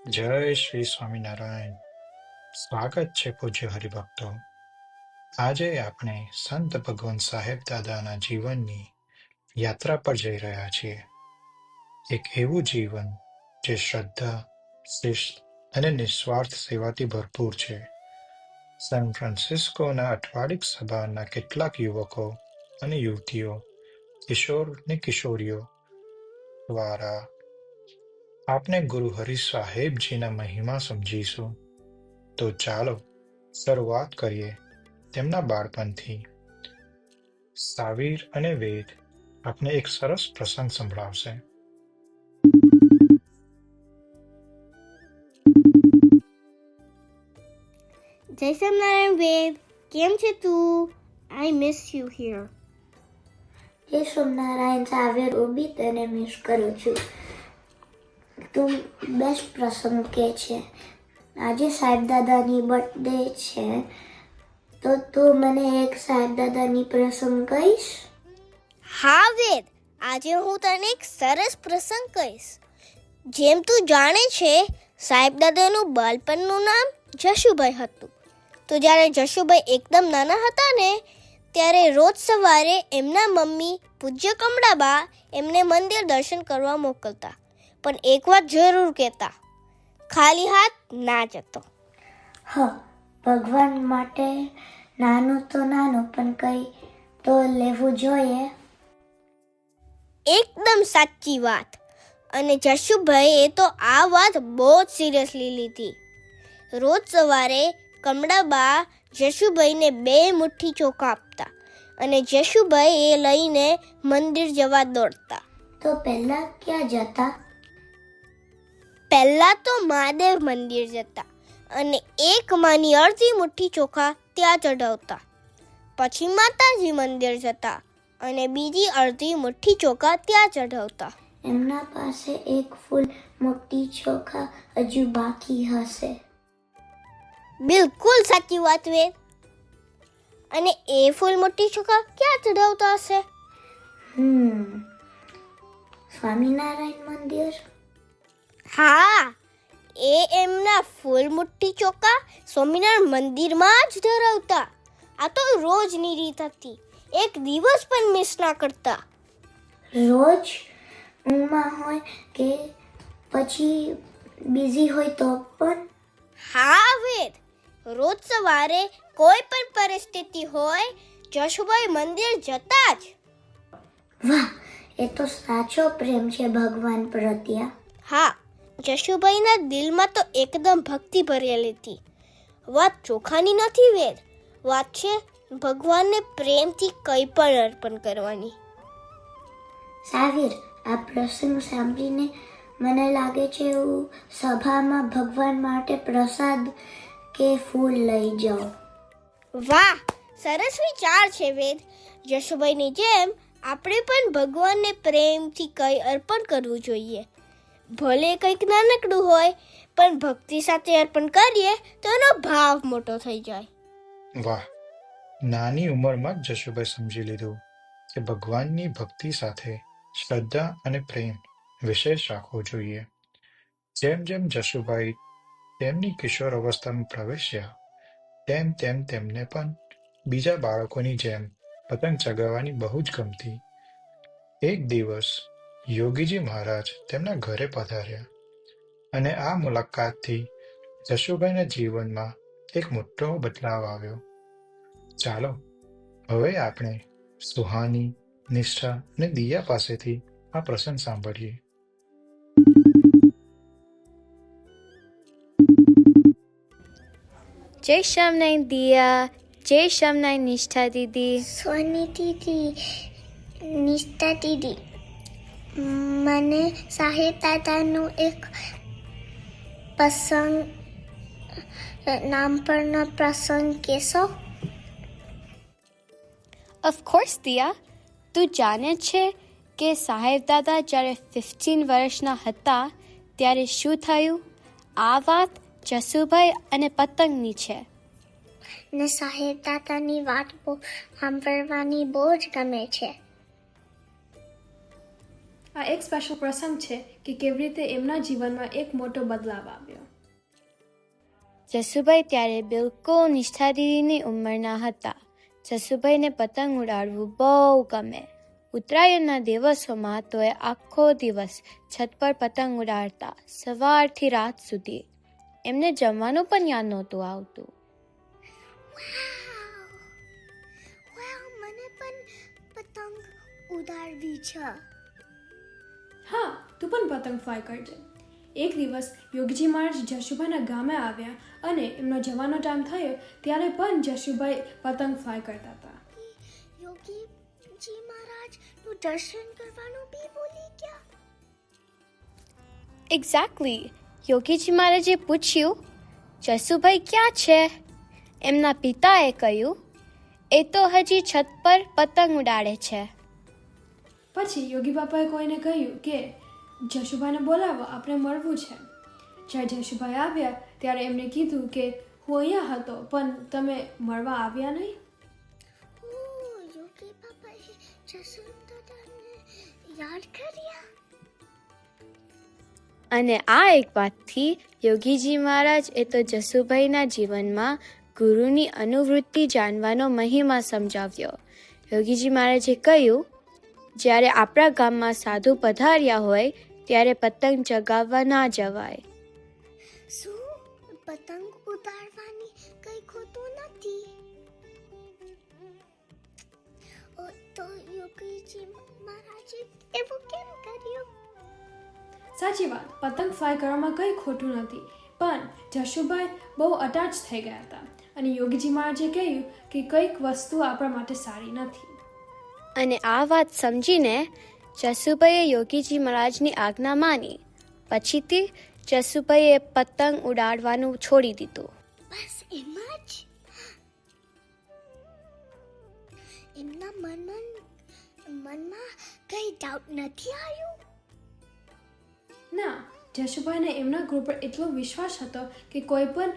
જય શ્રી સ્વામિનારાયણ. સ્વાગત છે પૂજ્ય હરિભક્તો. આજે આપણે સંત ભગવાન સાહેબ દાદાના જીવનની યાત્રા પર જઈ રહ્યા છીએ. એક એવું જીવન જે શ્રદ્ધા, શિસ્ત અને નિસ્વાર્થ સેવાથી ભરપૂર છે. સાન ફ્રાન્સિસ્કોના અઠવાડિક સભાના કેટલાક યુવકો અને યુવતીઓ, કિશોર ને કિશોરીઓ દ્વારા આપણે ગુરુ હરિ સાહેબજીના મહિમા સમજીશું. તો ચાલો શરૂઆત કરીએ તેમના બાળપણથી. સાવીર અને વેદ આપને એક સરસ પ્રસંગ સંભળાવશે. જય સ્વામિનારાયણ વેદ, કેમ છે તું? I miss you hear. જય સ્વામિનારાયણ સાવીર, હું બી તને મિસ કરું છું. તું બેસ્ટ પ્રસંગ કે છે. આજે સાહેબ દાદાની બર્થડે છે, તો તું મને એક સાહેબ દાદાની પ્રસંગ કહીશ? હા વેદ, આજે હું તને એક સરસ પ્રસંગ કહીશ. જેમ તું જાણે છે, સાહેબ દાદાનું બાળપણનું નામ જશુભાઈ હતું. તો જ્યારે જશુભાઈ એકદમ નાના હતા ને, ત્યારે રોજ સવારે એમના મમ્મી પૂજ્ય કમળાબા એમને મંદિર દર્શન કરવા મોકલતા. પણ એક વાત જરૂર કહેતા, ખાલી હાથ ના જતો. ભગવાન માટે નાનું તો નાનું, પણ કંઈ તો લેવું જોઈએ. એકદમ સાચી વાત. અને જશુભાઈએ તો આ વાત બહુ જ સિરિયસલી લીધી. રોજ સવારે કમળાબા જશુભાઈને 2 મુઠ્ઠી ચોખા આપતા અને જશુભાઈ એ લઈને મંદિર જવા દોડતા. તો પહેલા ક્યાં જતા? પહેલા તો મહાદેવ મંદિર જતા અને એક માની અડધી મુઠ્ઠી ચોખા ત્યાં ચઢાવતા. પછી માતાજી મંદિર જતા અને બીજી અડધી મુઠ્ઠી ચોખા ત્યાં ચઢાવતા. એમના પાસે એક ફૂલ મોટી ચોખા હજુ બાકી હશે. બિલકુલ સાચી વાત વેદ. અને એ ફૂલ મોટી ચોખા ક્યાં ચઢાવતા હશે? સ્વામિનારાયણ મંદિર. હા, એ એમના ફૂલ મુઠ્ઠી ચોખા સ્વામિનારાયણ મંદિરમાં જ ધરાવતા. આ તો રોજની રીત હતી, એક દિવસ પણ મિસ ના કરતા. રોજ ઊંઘમાં હોય કે પછી બિઝી હોય તો પણ? હા વેદ, રોજ સવારે કોઈ પણ પરિસ્થિતિ હોય, જશુભાઈ મંદિર જતા જ. વાહ, એ તો સાચો પ્રેમ છે ભગવાન પ્રત્યે. હા, જશુભાઈના દિલમાં તો એકદમ ભક્તિ ભરેલી હતી. વાત ચોખાની નથી વેદ, વાત છે ભગવાનને પ્રેમથી કંઈ પણ અર્પણ કરવાની. સાવીર, આ પ્રસંગ સાંભળીને મને લાગે છે હું સભામાં ભગવાન માટે પ્રસાદ કે ફૂલ લઈ જાઉં. વાહ, સરસ વિચાર છે વેદ. જશુભાઈની જેમ આપણે પણ ભગવાનને પ્રેમથી કંઈ અર્પણ કરવું જોઈએ. ભલે કંઈક નાનકડું હોય, પણ ભક્તિ સાથે અર્પણ કરીએ તો એનો ભાવ મોટો થઈ જાય. વાહ, નાની ઉંમરમાં જ જશુભાઈ સમજી લીધું કે ભગવાનની ભક્તિ સાથે શ્રદ્ધા અને પ્રેમ વિશેષ રાખવો જોઈએ. જેમ જેમ જશુભાઈ તેમની કિશોર અવસ્થામાં પ્રવેશ્યા, તેમ તેમ તેમને પણ બીજા બાળકોની જેમ પતંગ ચગાવવાની બહુ જ ગમતી. એક દિવસ યોગીજી મહારાજ તેમના ઘરે પધાર્યા અને આ મુલાકાતથી જશુભાઈના જીવનમાં એક મોટો બદલાવ આવ્યો. ચાલો હવે આપણે સુહાની, નિષ્ઠા અને દિયા પાસેથી આ પ્રસંગ સાંભળીએ. જય શ્યામનાય દિયા, જય શ્યામનાય નિષ્ઠા દીદી. સોની દીદી, નિષ્ઠા દીદી, મને સાહેબ દાદાનું એક નાનપણનો પ્રસંગ કહેશો? ઓફકોર્સ દિયા, તું જાણે છે કે સાહેબ દાદા જ્યારે 15 વર્ષના હતા ત્યારે શું થયું? આ વાત જસુભાઈ અને પતંગની છે. ને સાહેબ દાદાની વાત સાંભળવાની બહુ જ ગમે છે. આ એક સ્પેશિયલ પ્રસંગ છે કે કેવી રીતે એમના જીવનમાં એક મોટો બદલાવ આવ્યો. જસુભાઈ ત્યારે બિલકુલ નિષ્ઠા દીદીની ઉંમરના હતા. જસુભાઈને પતંગ ઉડાડવું બહુ ગમે. ઉત્તરાયણના દિવસોમાં તો એ આખો દિવસ છત પર પતંગ ઉડાડતા, સવારથી રાત સુધી. એમને જમવાનું પણ યાદ નહોતું આવતું. મને પણ પતંગ ઉડાડવી છે. હા, તું પણ પતંગ ફ્લાય કરજે. એક દિવસ યોગીજી મહારાજ જશુભાઈના ગામે આવ્યા અને એમનો જવાનો ટાઈમ થયો ત્યારે પણ જશુભાઈ પતંગ ફ્લાય કરતા હતા. યોગીજી મહારાજનું દર્શન કરવાનું બી ભૂલી ગયા. એક્ઝેક્ટલી. યોગીજી મહારાજે પૂછ્યું, જસુભાઈ ક્યાં છે? એમના પિતાએ કહ્યું, એ તો હજી છત પર પતંગ ઉડાડે છે. પછી યોગી બાપાએ કોઈને કહ્યું કે જશુભાઈને બોલાવો, આપણે મળવું છે. જ્યારે જશુભાઈ આવ્યા ત્યારે એમણે કીધું કે હું અહીંયા હતો પણ તમે મળવા આવ્યા નહીં. યોગી બાપાએ જસુદાદાને યાદ કર્યા. અને આ એક વાતથી યોગીજી મહારાજ એ તો જસુભાઈના જીવનમાં ગુરુની અનુવૃત્તિ જાણવાનો મહિમા સમજાવ્યો. યોગીજી મહારાજે કહ્યું, જ્યારે આપણા ગામમાં સાધુ પધાર્યા હોય ત્યારે પતંગ ચગાવવા ના જવાય. શું પતંગ ઉડાડવાની કઈ ખોટું નથી? તો યોગીજી મહારાજે એવું કેમ કર્યું? સાચી વાત, પતંગ ફ્લાય કરવામાં કંઈ ખોટું નથી, પણ જશુભાઈ બહુ અટાચ થઈ ગયા હતા અને યોગીજી મહારાજે કહ્યું કે કંઈક વસ્તુ આપણા માટે સારી નથી. અને આ વાત સમજીને જસુભાઈએ યોગીજી મહારાજની આજ્ઞા માની. પછીથી જસુભાઈએ પતંગ ઉડાડવાનું છોડી દીધું. બસ એમ જ? એમના મનમાં કઈ ડાઉટ નથી આવ્યું? ના, જશુભાઈને એમના ગુરુ પર એટલો વિશ્વાસ હતો કે કોઈ પણ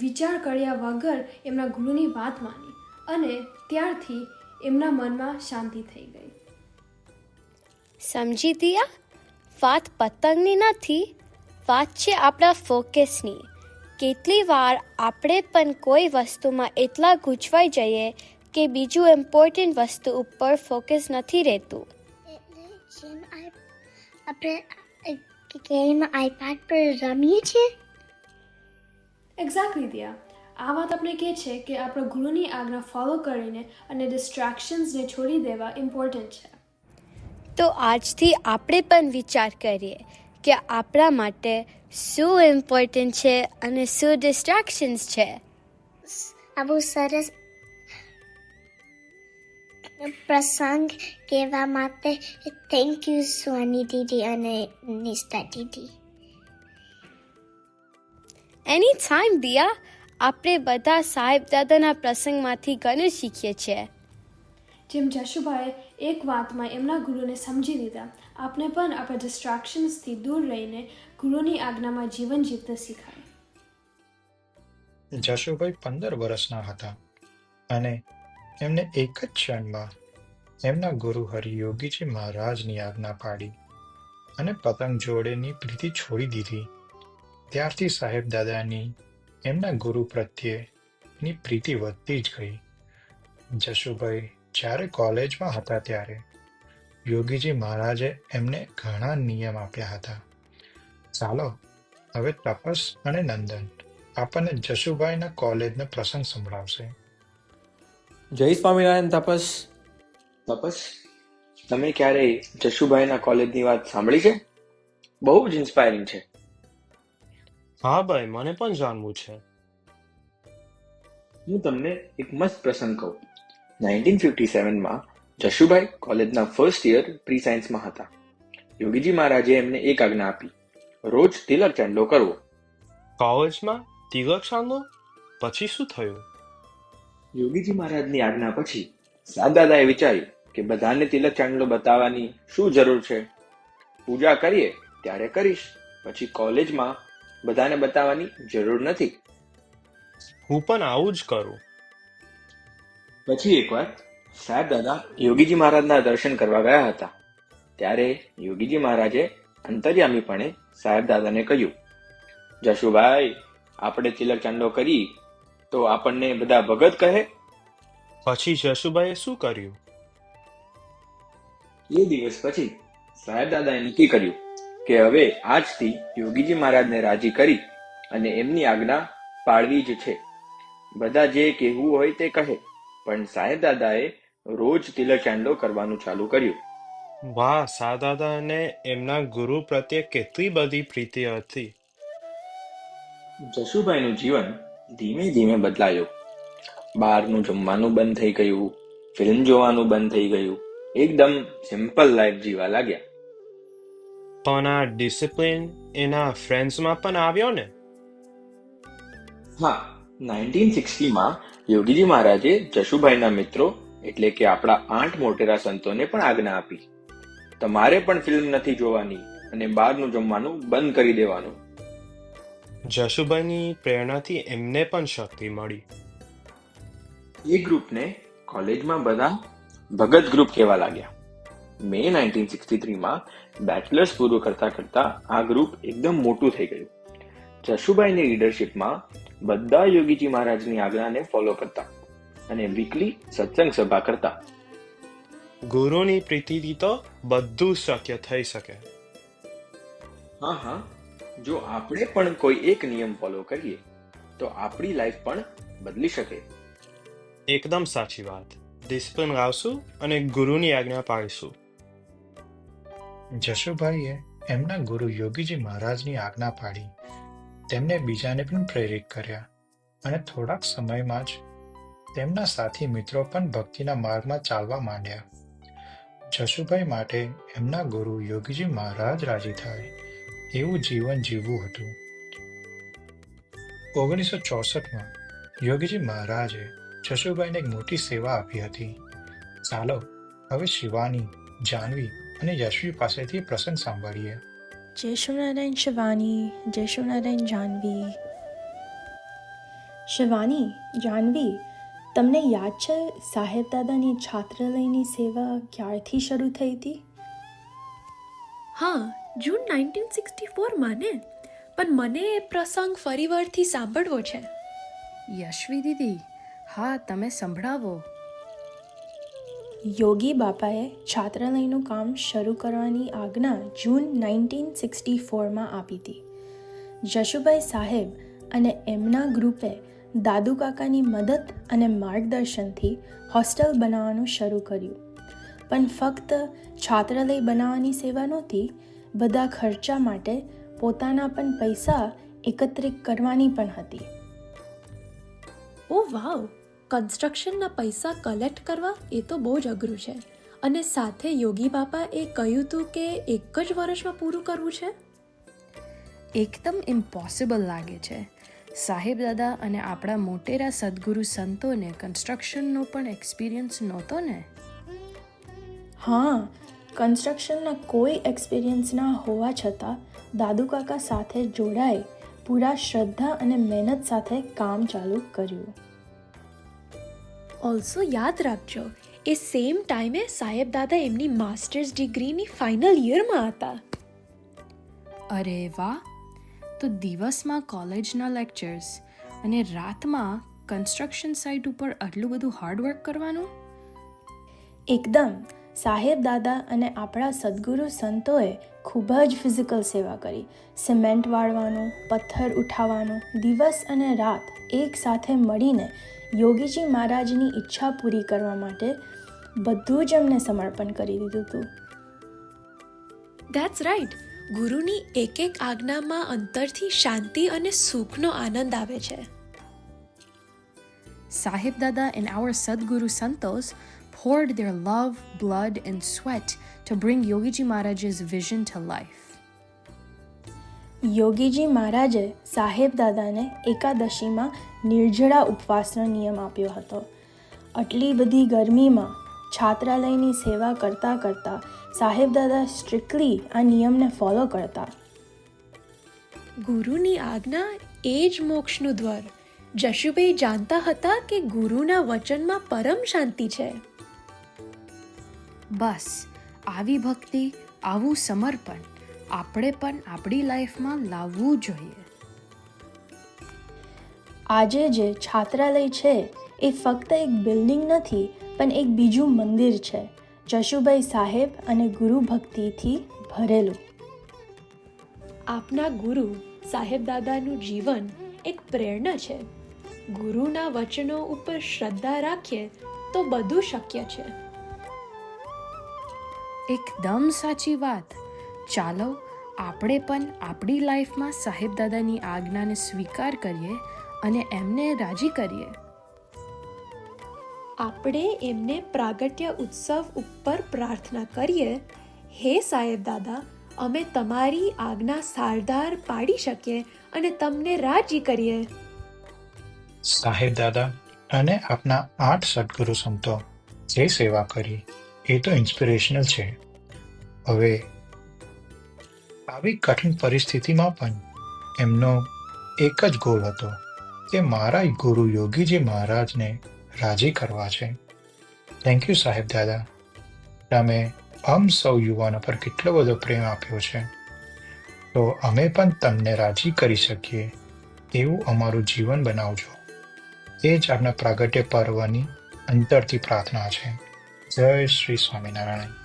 વિચાર કર્યા વગર એમના ગુરુની વાત માની અને ત્યારથી એમના મનમાં શાંતિ થઈ ગઈ. સમજી દિયા? વાત પતંગની નથી, વાત છે આપણા ફોકસની. કેટલી વાર આપણે પણ કોઈ વસ્તુમાં એટલા ગૂંચવાઈ જઈએ કે બીજું ઇમ્પોર્ટન્ટ વસ્તુ ઉપર ફોકસ નથી રહેતું. એટલે જેમ આપણે ગેમ આઈપેડ પર રમીએ છીએ. એક્ઝેક્ટલી દિયા, આ વાત આપણે કહે છે કે આપણો ગુરુની આજ્ઞા ફોલો કરીને અને ડિસ્ટ્રેક્શન્સને છોડી દેવા ઇમ્પોર્ટન્ટ છે. તો આજથી આપણે પણ વિચાર કરીએ કે આપણા માટે શું ઇમ્પોર્ટન્ટ છે અને શું ડિસ્ટ્રેક્શન્સ છે. આ બહુ સરસ પ્રસંગ કહેવા માટે થેન્ક યુ સોની દીદી અને નિષ્ઠા દીદી. એની ટાઈમ દિયા. આપણે બધા સાહેબ દાદાના પ્રસંગમાંથી ઘણું શીખીએ છીએ. જેમ જશુભાઈએ એક વાતમાં એમના ગુરુને સમજી લીધા, આપણે પણ આપણા ડિસ્ટ્રેક્શન્સથી દૂર રહીને ગુરુની આજ્ઞામાં જીવન જીવતા શીખાય. જશુભાઈ 15 વર્ષના હતા અને એમને એક જ ક્ષણમાં એમના ગુરુ હરિયોગીજી મહારાજની આજ્ઞા પાડી અને પતંગ જોડેની પ્રીતિ છોડી દીધી. ત્યારથી સાહેબ દાદાની એમના ગુરુ પ્રત્યેની પ્રીતિ વધતી જ ગઈ. જશુભાઈ જ્યારે કોલેજમાં હતા ત્યારે યોગીજી મહારાજે એમને ઘણા નિયમ આપ્યા હતા. ચાલો હવે તપસ અને નંદન આપણને જશુભાઈના કોલેજનો પ્રસંગ સંભળાવશે. જય સ્વામિનારાયણ. તપસ, તમે ક્યારેય જશુભાઈના કોલેજની વાત સાંભળી છે? બહુ જ ઇન્સ્પાયરિંગ છે. હા ભાઈ, મને પણ જાણવું છે. હું તમને એક મસ્ત પ્રસંગ કહું. 1957માં જશુભાઈ કોલેજના ફર્સ્ટ યર પ્રી સાયન્સમાં હતા. યોગીજી મહારાજે એમને એક આજ્ઞા આપી, રોજ તિલક ચાંદલો કરવો. કોલેજમાં તિલક ચાંદલો? પછી શું થયું? યોગીજી મહારાજની આજ્ઞા પછી સાદાદાએ વિચાર્યું કે બધાને તિલક ચાંદલો બતાવવાની શું જરૂર છે? પૂજા કરીએ ત્યારે કરીશ, પછી કોલેજમાં બધાને બતાવવાની જરૂર નથી. હું પણ આવું જ કરું. પછી એકવાર સાહેબ દાદા યોગીજી મહારાજના દર્શન કરવા ગયા હતા. ત્યારે યોગીજી મહારાજે અંતર્યામીપણે સાહેબદાદાને કહ્યું, જશુભાઈ, આપણે તિલક ચાંદલો કરી તો આપણને બધા ભગત કહે. પછી જશુભાઈએ શું કર્યું? એ દિવસ પછી સાહેબદાદાએ નક્કી કર્યું કે હવે આજથી યોગીજી મહારાજને રાજી કરી અને એમની આજ્ઞા પાળવી જ છે. બધા જે કહેવું હોય તે કહે, પણ સાહેબદાદાએ રોજ તિલક ચાંદલો કરવાનું ચાલુ કર્યું. વાહ, સાદાદાને એમના ગુરુ પ્રત્યે કેટલી બધી પ્રીતિ હતી. જશુભાઈનું જીવન ધીમે ધીમે બદલાયું. બહારનું જમવાનું બંધ થઈ ગયું, ફિલ્મ જોવાનું બંધ થઈ ગયું, એકદમ સિમ્પલ લાઈફ જીવા લાગ્યા. પણ આ ડિસિપ્લિન એના ફ્રેન્ડ્સમાં પણ આવ્યો ને? હા, 1960માં યોગીજી મહારાજે જશુભાઈના મિત્રો એટલે કે આપણા 8 મોટેરા સંતોને પણ આજ્ઞા આપી, તમારે પણ ફિલ્મ નથી જોવાની અને બહારનું જમવાનું બંધ કરી દેવાનું. જશુભાઈની પ્રેરણાથી એમને પણ શક્તિ મળી. એ ગ્રુપને કોલેજમાં બધા ભગત ગ્રુપ કહેવા લાગ્યા. મે 1963માં બેચલર્સ પૂરું કરતા કરતા આ ગ્રુપ એકદમ મોટું થઈ ગયું. જશુભાઈની લીડરશિપમાં બધા યોગીજી મહારાજની આજ્ઞાને ફોલો કરતા અને વીકલી સત્સંગ સભા કરતા. ગુરુની પ્રીતિથી તો બધું શક્ય થઈ શકે. હા, જો આપણે પણ કોઈ એક નિયમ ફોલો કરીએ તો આપણી લાઈફ પણ બદલી શકે. એકદમ સાચી વાત. ડિસિપ્લિન લાવશું અને ગુરુની આજ્ઞા પાળીશું. જશુભાઈએ એમના ગુરુ યોગીજી મહારાજની આજ્ઞા પાડી. તેમને બીજાને પણ પ્રેરિત કર્યા અને થોડાક સમયમાં જ તેમના સાથી મિત્રો પણ ભક્તિના માર્ગમાં ચાલવા માંડ્યા. જશુભાઈ માટે એમના ગુરુ યોગીજી મહારાજ રાજી થાય એવું જીવન જીવવું હતું. 1964માં યોગીજી મહારાજે જશુભાઈને એક મોટી સેવા આપી હતી. ચાલો હવે શિવાની, જાનવી અને યશવી પાસેથી પ્રસંગ સાંભળીએ. જય શિવનારાયણ શિવાની, જય શિવનારાયણ જાનવી. શિવાની, જાનવી, તમને યાદ છે સાહેબદાદાની છાત્રાલયની સેવા ક્યારથી શરૂ થઈ હતી? હા, જૂન 1964માં ને. પણ મને એ પ્રસંગ ફરીવારથી સાંભળવો છે. યશવી દીદી, હા, તમે સંભળાવો. યોગી બાપાએ છાત્રાલયનું કામ શરૂ કરવાની આજ્ઞા જૂન 1964માં આપી હતી. જશુભાઈ સાહેબ અને એમના ગ્રુપે દાદુ કાકાની મદદ અને માર્ગદર્શનથી હોસ્ટેલ બનાવવાનું શરૂ કર્યું. પણ ફક્ત છાત્રાલય બનાવવાની સેવા નહોતી, બધા ખર્ચા માટે પોતાના પણ પૈસા એકત્રિત કરવાની પણ હતી. ઓ વાવ, કન્સ્ટ્રક્શનના પૈસા કલેક્ટ કરવા એ તો બહુ જ અઘરું છે. અને સાથે યોગી બાપા એ કહ્યું હતું કે એક જ વર્ષમાં પૂરું કરવું છે. એકદમ ઇમ્પોસિબલ લાગે છે. સાહેબદાદા અને આપણા મોટેરા સદગુરુ સંતોને કન્સ્ટ્રક્શનનો પણ એક્સપિરિયન્સ નહોતો ને? હા, કન્સ્ટ્રક્શનના કોઈ એક્સપિરિયન્સ ના હોવા છતાં દાદુ કાકા સાથે જોડાઈ પૂરા શ્રદ્ધા અને મહેનત સાથે કામ ચાલુ કર્યું. ઓલ્સો યાદ રાખજો, એ સેમ ટાઈમે સાહેબદાદા એમની માસ્ટર્સ ડિગ્રીની ફાઇનલ યરમાં હતા. અરે વાહ! તો દિવસમાં કોલેજના લેક્ચર્સ અને રાતમાં કન્સ્ટ્રક્શન સાઇટ ઉપર આટલું બધું હાર્ડવર્ક કરવાનું? એકદમ. સાહેબદાદા અને આપણા સદગુરુ સંતોએ ખૂબ જ ફિઝિકલ સેવા કરી. સિમેન્ટ વાળવાનું, પથ્થર ઉઠાવવાનું, દિવસ અને રાત એક સાથે મળીને યોગીજી મહારાજની ઈચ્છા પૂરી કરવા માટે બધું જ એમને સમર્પણ કરી દીધું હતું. That's right. ગુરુની એક એક આજ્ઞામાં અંતરથી શાંતિ અને સુખનો આનંદ આવે છે. Sahibdada and our Sadguru Santos poured their love, blood, and sweat to bring Yogiji Maharaj's vision to life. Yogiji મહારાજે સાહેબદાદાને એકાદશીમાં નિર્જળા ઉપવાસનો નિયમ આપ્યો હતો. આટલી બધી ગરમીમાં છાત્રાલયની સેવા કરતાં કરતાં સાહેબદાદા સ્ટ્રિક્ટલી આ નિયમને ફોલો કરતા. ગુરુની આજ્ઞા એ જ મોક્ષનું દ્વાર. જશુભાઈ જાણતા હતા કે ગુરુના વચનમાં પરમ શાંતિ છે. બસ આવી ભક્તિ આવું સમર્પણ આપણે પણ આપણી લાઈફમાં લાવવું જોઈએ. આજે જે છાત્રાલય છે એ ફક્ત એક બિલ્ડિંગ નથી પણ એક બીજું મંદિર છે, જશુભાઈ સાહેબ અને ગુરુ ભક્તિથી ભરેલું. આપના ગુરુ સાહેબ દાદાનું જીવન એક પ્રેરણા છે. ગુરુના વચનો ઉપર શ્રદ્ધા રાખીએ તો બધું શક્ય છે. એકદમ સાચી વાત. ચાલો આપણે પણ આપણી લાઈફમાં સાહેબ દાદાની આજ્ઞાને સ્વીકાર કરીએ અને એમને રાજી કરીએ. આપણે એમને પ્રાગટ્ય ઉત્સવ ઉપર પ્રાર્થના કરીએ, હે સાહેબ દાદા, અમે તમારી આજ્ઞા સારધાર પાડી શકીએ અને તમને રાજી કરીએ. સાહેબ દાદા અને આપના 8 સદગુરુ સંતો જે સેવા કરી એ તો ઇન્સ્પિરેશનલ છે. હવે આવી કઠિન પરિસ્થિતિમાં પણ એમનો એક જ ગોલ હતો કે મારા ગુરુ યોગીજી મહારાજને રાજી કરવા છે. થેન્ક યુ સાહેબ દાદા. તમે સૌ યુવાનો પર કેટલો બધો પ્રેમ આપ્યો છે, તો અમે પણ તમને રાજી કરી શકીએ એવું અમારું જીવન બનાવજો. એ જ આપણા પ્રાગટ્ય પર્વની અંતરથી પ્રાર્થના છે. જય શ્રી સ્વામિનારાયણ.